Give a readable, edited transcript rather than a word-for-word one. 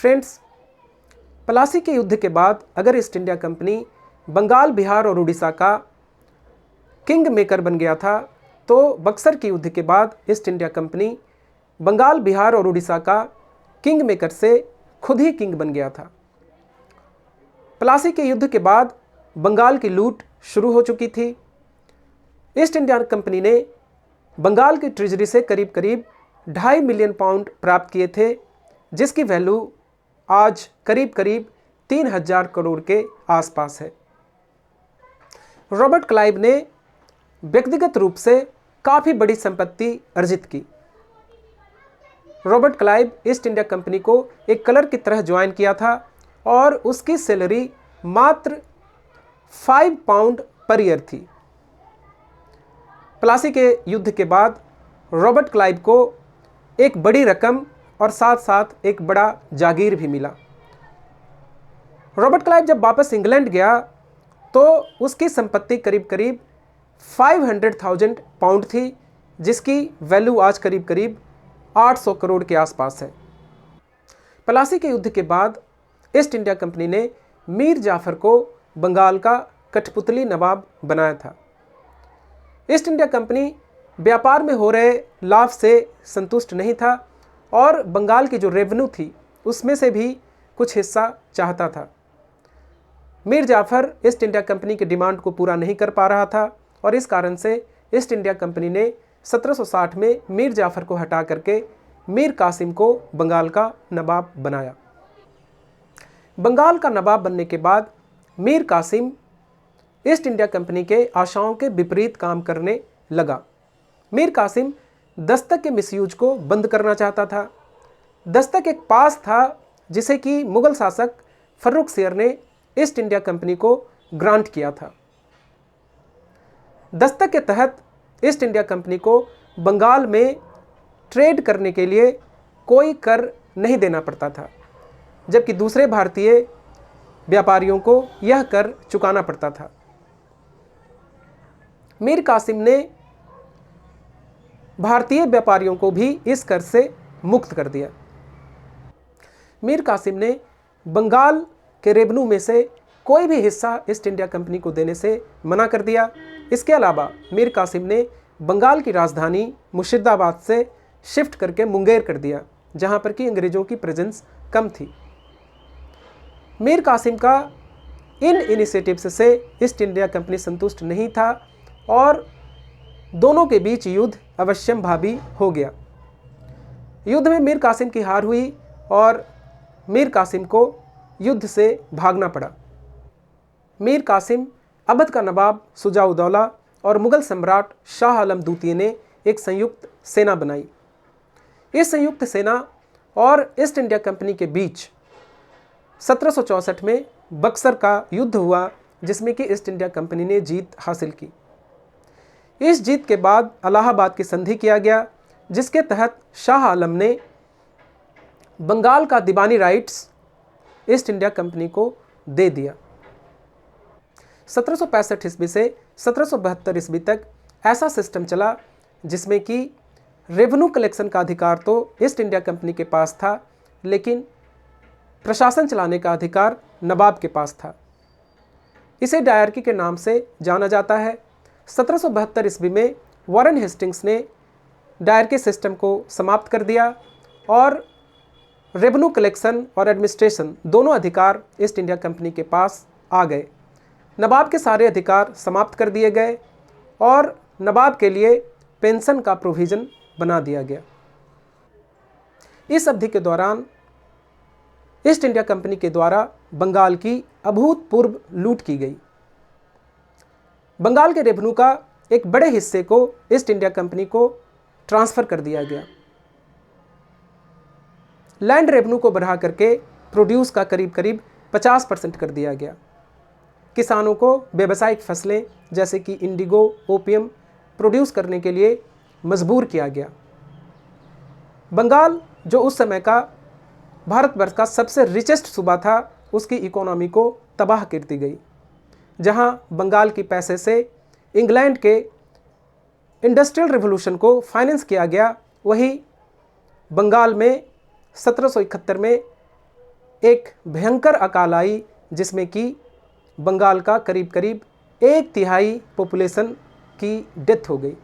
Friends, Plassey के युद्ध के बाद अगर East India Company Bengal, Bihar और उड़ीसा का किंग मेकर बन गया था, तो बक्सर के युद्ध के बाद East India Company Bengal, Bihar और उड़ीसा का किंग मेकर से खुद ही किंग बन गया था। प्लासी के युद्ध के बाद बंगाल की लूट शुरू हो चुकी थी। ईस्ट इंडिया कंपनी ने बंगाल की ट्रेजरी से करीब करीब 2.5 मिलियन पाउंड प्राप्त किए थे, जिसकी वैल्यू आज करीब करीब 3,000 करोड़ के आसपास है। रॉबर्ट क्लाइव ने व्यक्तिगत रूप से काफ़ी बड़ी संपत्ति अर्जित की। Robert Clive east India company को एक कलर की तरह ज्वाइन किया था और उसकी सैलरी मात्र 5 पाउंड पर ईयर थी। प्लासी के युद्ध के बाद रॉबर्ट क्लाइव को एक बड़ी रकम और साथ साथ एक बड़ा जागीर भी मिला। रॉबर्ट क्लाइव जब वापस इंग्लैंड गया तो उसकी संपत्ति करीब करीब 500,000 पाउंड थी, जिसकी वैल्यू आज करीब करीब 800 करोड़ के आसपास है। प्लासी के युद्ध के बाद ईस्ट इंडिया कंपनी ने मीर जाफर को बंगाल का कठपुतली नवाब बनाया था। ईस्ट इंडिया कंपनी व्यापार में हो रहे लाभ से संतुष्ट नहीं था और बंगाल की जो रेवेन्यू थी उसमें से भी कुछ हिस्सा चाहता था। Mir Jafar East India Company की डिमांड को पूरा नहीं कर पा रहा था और इस कारण से ईस्ट इंडिया कंपनी ने 1760 में मीर जाफर को हटा करके मीर कासिम को बंगाल का नवाब बनाया। बंगाल का नवाब बनने के बाद Mir Qasim East India Company के आशाओं के विपरीत काम करने लगा। मीर कासिम दस्तक के मिसयूज को बंद करना चाहता था। दस्तक एक पास था जिसे कि मुगल शासक फर्रुखसियर ने ईस्ट इंडिया कंपनी को ग्रांट किया था। दस्तक के तहत ईस्ट इंडिया कंपनी को बंगाल में ट्रेड करने के लिए कोई कर नहीं देना पड़ता था, जबकि दूसरे भारतीय व्यापारियों को यह कर चुकाना पड़ता था। मीर कासिम ने भारतीय व्यापारियों को भी इस कर से मुक्त कर दिया। मीर कासिम ने बंगाल के रेवेन्यू में से कोई भी हिस्सा ईस्ट इंडिया कंपनी को देने से मना कर दिया। इसके अलावा मीर कासिम ने बंगाल की राजधानी मुर्शिदाबाद से शिफ्ट करके मुंगेर कर दिया, जहां पर कि अंग्रेजों की प्रेजेंस कम थी। मीर कासिम का इन इनिशिएटिव्स से ईस्ट इंडिया कंपनी संतुष्ट नहीं था और दोनों के बीच युद्ध अवश्यंभावी हो गया। युद्ध में मीर कासिम की हार हुई और मीर कासिम को युद्ध से भागना पड़ा। मीर कासिम, अवध का नवाब शुजा-उद-दौला और मुगल सम्राट शाह आलम द्वितीय ने एक संयुक्त सेना बनाई। इस संयुक्त सेना और ईस्ट इंडिया कंपनी के बीच 1764 में बक्सर का युद्ध हुआ, जिसमें कि ईस्ट इंडिया कंपनी ने जीत हासिल की। इस जीत के बाद इलाहाबाद की संधि किया गया, जिसके तहत शाह आलम ने बंगाल का दीवानी राइट्स ईस्ट इंडिया कंपनी को दे दिया। 1765 ईस्वी से 1772 ईस्वी तक ऐसा सिस्टम चला जिसमें कि रेवेन्यू कलेक्शन का अधिकार तो ईस्ट इंडिया कंपनी के पास था, लेकिन प्रशासन चलाने का अधिकार नवाब के पास था। इसे डायरकी के नाम से जाना जाता है। 1772 ईस्वी में वॉरेन हेस्टिंग्स ने डायरकी सिस्टम को समाप्त कर दिया और रेवेन्यू कलेक्शन और एडमिनिस्ट्रेशन दोनों अधिकार ईस्ट इंडिया कंपनी के पास आ गए। नवाब के सारे अधिकार समाप्त कर दिए गए और नवाब के लिए पेंशन का प्रोविज़न बना दिया गया। इस अवधि के दौरान ईस्ट इंडिया कंपनी के द्वारा बंगाल की अभूतपूर्व लूट की गई। बंगाल के रेवेन्यू का एक बड़े हिस्से को ईस्ट इंडिया कंपनी को ट्रांसफ़र कर दिया गया। लैंड रेवेन्यू को बढ़ा करके प्रोड्यूस का करीब करीब 50% कर दिया गया। किसानों को व्यावसायिक फसलें जैसे कि इंडिगो, ओपियम प्रोड्यूस करने के लिए मजबूर किया गया। बंगाल, जो उस समय का भारतवर्ष का सबसे रिचेस्ट सूबा था, उसकी इकोनॉमी को तबाह कर दी गई। जहां बंगाल की पैसे से इंग्लैंड के इंडस्ट्रियल रिवॉल्यूशन को फाइनेंस किया गया, वहीं बंगाल में 1771 में एक भयंकर अकाल आई जिसमें कि बंगाल का करीब करीब 1/3 पॉपुलेशन की डेथ हो गई।